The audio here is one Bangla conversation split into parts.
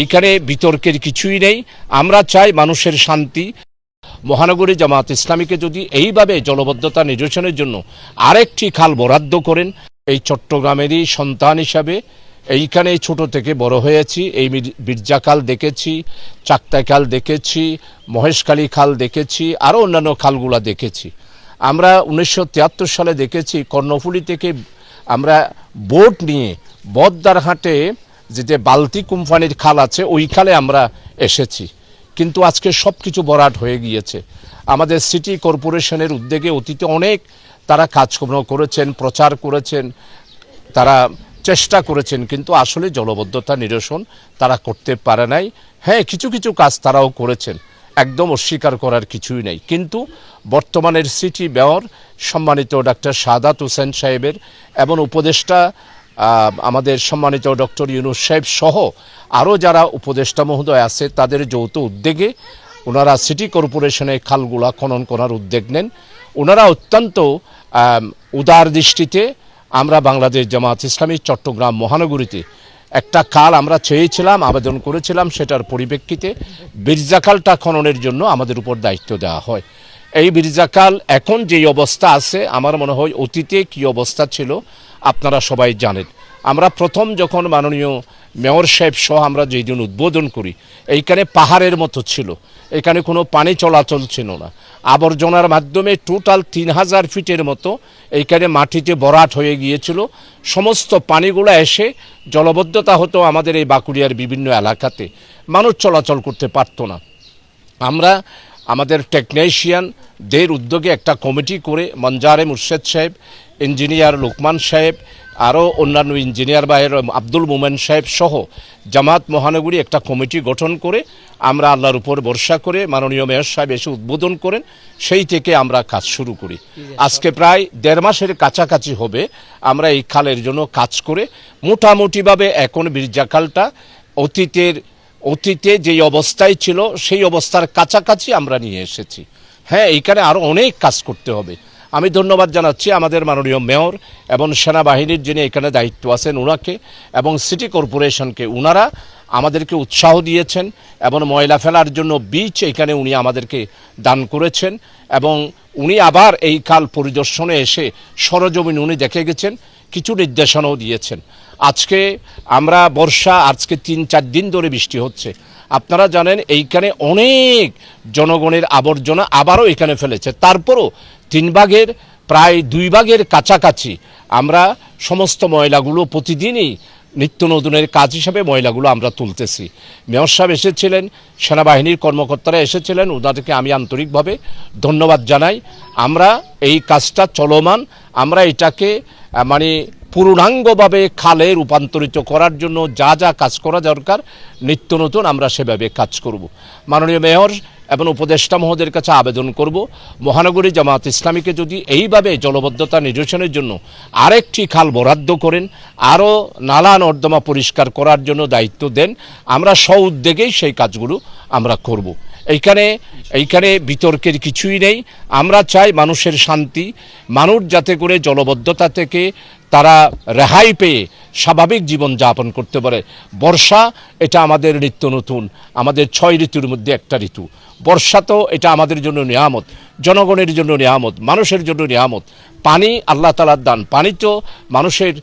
এখানে বিতর্কের কিছুই নেই। আমরা চাই মানুষের শান্তি। মহানগরী জামাত ইসলামীকে যদি এইভাবে জলবদ্ধতা নিরসনের জন্য আরেকটি খাল বরাদ্দ করেন, এই চট্টগ্রামেরই সন্তান হিসাবে এইখানে ছোট থেকে বড় হয়েছি। এই বীরজাখাল দেখেছি, চাকতাই খাল দেখেছি, মহেশখালী খাল দেখেছি, আরও অন্যান্য খালগুলা দেখেছি। আমরা 1973 সালে দেখেছি কর্ণফুলী থেকে আমরা বোট নিয়ে বদ্দারহাটে যে বালতি কোম্পানির খাল আছে ওই খালে আমরা এসেছি। কিন্তু আজকে সব কিছু ভরাট হয়ে গিয়েছে। আমাদের সিটি কর্পোরেশনের উদ্যোগে অতীতে অনেক তারা কাজকর্ম করেছেন, প্রচার করেছেন, তারা চেষ্টা করেছেন, কিন্তু আসলে জলবদ্ধতা নিরসন তারা করতে পারে নাই। হ্যাঁ, কিছু কিছু কাজ তারাও করেছেন, একদম অস্বীকার করার কিছুই নেই। কিন্তু বর্তমানের সিটি মেয়র সম্মানিত ডাক্তার সাদাত হোসেন সাহেবের এবং উপদেষ্টা আমাদের সম্মানিত ডক্টর ইউনূস সাহেব সহ আরও যারা উপদেষ্টা মহোদয় আছে তাদের যৌথ উদ্যোগে ওনারা সিটি কর্পোরেশনে খালগুলা খনন করার উদ্যোগ নেন। ওনারা অত্যন্ত উদার দৃষ্টিতে, আমরা বাংলাদেশ জামাত ইসলামী চট্টগ্রাম মহানগরীতে একটা খাল আমরা চেয়েছিলাম, আবেদন করেছিলাম, সেটার পরিপ্রেক্ষিতে বীরজাখালটা খননের জন্য আমাদের উপর দায়িত্ব দেওয়া হয়। এই বীরজাখাল এখন যেই অবস্থা আছে, আমার মনে হয় অতীতে কী অবস্থা ছিল আপনারা সবাই জানেন। আমরা প্রথম যখন মাননীয় মেয়র সাহেব সহ আমরা যেই দিন উদ্বোধন করি, এইখানে পাহাড়ের মতো ছিল, এখানে কোনো পানি চলাচল ছিল না। আবর্জনার মাধ্যমে টোটাল 3000 ফিটের মতো এইখানে মাটিতে ভরাট হয়ে গিয়েছিল। সমস্ত পানিগুলো এসে জলবদ্ধতা হতো আমাদের এই বাঁকুড়িয়ার বিভিন্ন এলাকাতে, মানুষ চলাচল করতে পারতো না। আমরা আমাদের টেকনিশিয়ানদের উদ্যোগে একটা কমিটি করে মঞ্জারে মুর্শেদ সাহেব, ইঞ্জিনিয়ার লোকমান সাহেব, আরও অন্যান্য ইঞ্জিনিয়ার ভাইয়ের আব্দুল মোমেন সাহেব সহ জামাত মহানগরী একটা কমিটি গঠন করে আমরা আল্লাহর উপর ভরসা করে মাননীয় মেয়র সাহেব এসে উদ্বোধন করেন, সেই থেকে আমরা কাজ শুরু করি। আজকে প্রায় 1.5 মাসের কাছাকাছি হবে আমরা এই খালের জন্য কাজ করে মোটামুটিভাবে এখন বীরজাখালটা অতীতে যেই অবস্থায় ছিল সেই অবস্থার কাছাকাছি আমরা নিয়ে এসেছি। হ্যাঁ, এইখানে আরও অনেক কাজ করতে হবে। আমি ধন্যবাদ জানাচ্ছি আমাদের মাননীয় মেয়র এবং সেনাবাহিনীর যিনি এখানে দায়িত্ব আছেন ওনাকে, এবং সিটি কর্পোরেশনকে। ওনারা আমাদেরকে উৎসাহ দিয়েছেন এবং ময়লা ফেলার জন্য বীজ এখানে উনি আমাদেরকে দান করেছেন, এবং উনি আবার এই খাল পরিদর্শনে এসে সরজমিন উনি দেখে গেছেন, কিছু নির্দেশনাও দিয়েছেন। আজকে আমরা বর্ষা, আজকে 3-4 দিন ধরে বৃষ্টি হচ্ছে। আপনারা জানেন এইখানে অনেক জনগণের আবর্জনা আবারও এখানে ফেলেছে, তারপরও 3 ভাগের প্রায় 2 ভাগের কাছাকাছি আমরা সমস্ত ময়লাগুলো প্রতিদিনই নিত্য নতুনের কাজ হিসাবে ময়লাগুলো আমরা তুলতেছি। মেয়র সাহেব এসেছিলেন, সেনাবাহিনীর কর্মকর্তারা এসেছিলেন, ওনাদেরকে আমি আন্তরিকভাবে ধন্যবাদ জানাই। আমরা এই কাজটা চলমান, আমরা এটাকে মানে পূর্ণাঙ্গভাবে খালে রূপান্তরিত করার জন্য যা যা কাজ করা দরকার নিত্য নতুন আমরা সেভাবে কাজ করব। মাননীয় মেয়র এবং উপদেষ্টা মহোদয়ের কাছে আবেদন করব, মহানগরী জামাত ইসলামীকে যদি এইভাবে জলবদ্ধতা নিরসনের জন্য আরেকটি খাল বরাদ্দ করেন, আরও নালা নর্দমা পরিষ্কার করার জন্য দায়িত্ব দেন, আমরা স্ব-উদ্যোগেই সেই কাজগুলো আমরা করব। এইখানে বিতর্কের কিছুই নেই। আমরা চাই মানুষের শান্তি, মানুষ যাতে করে জলবদ্ধতা থেকে তারা রেহাই পেয়ে স্বাভাবিক জীবন যাপন করতে পারে। বর্ষা এটা আমাদের নিত্য নতুন, আমাদের 6 ঋতুর মধ্যে একটা ঋতু। বর্ষা তো এটা আমাদের জন্য নিয়ামত, জনগণের জন্য নিয়ামত, মানুষের জন্য নিয়ামত। পানি আল্লাহ তাআলার দান, পানি তো মানুষের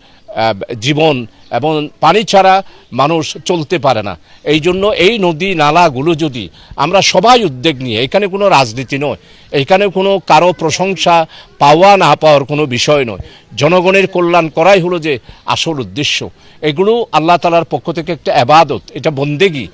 জীবন, এবং পানি ছাড়া মানুষ চলতে পারে না। এই জন্য এই নদী নালাগুলো যদি আমরা সবাই উদ্যোগ নিয়ে, এখানে কোনো রাজনীতি নয়, এখানে কোনো কারো প্রশংসা পাওয়া না পাওয়ার কোনো বিষয় নয়, জনগণের কল্যাণ করাই হলো যে আসল উদ্দেশ্য। এগুলো আল্লাহ তাআলার পক্ষ থেকে একটা ইবাদত, এটা বন্দেগী।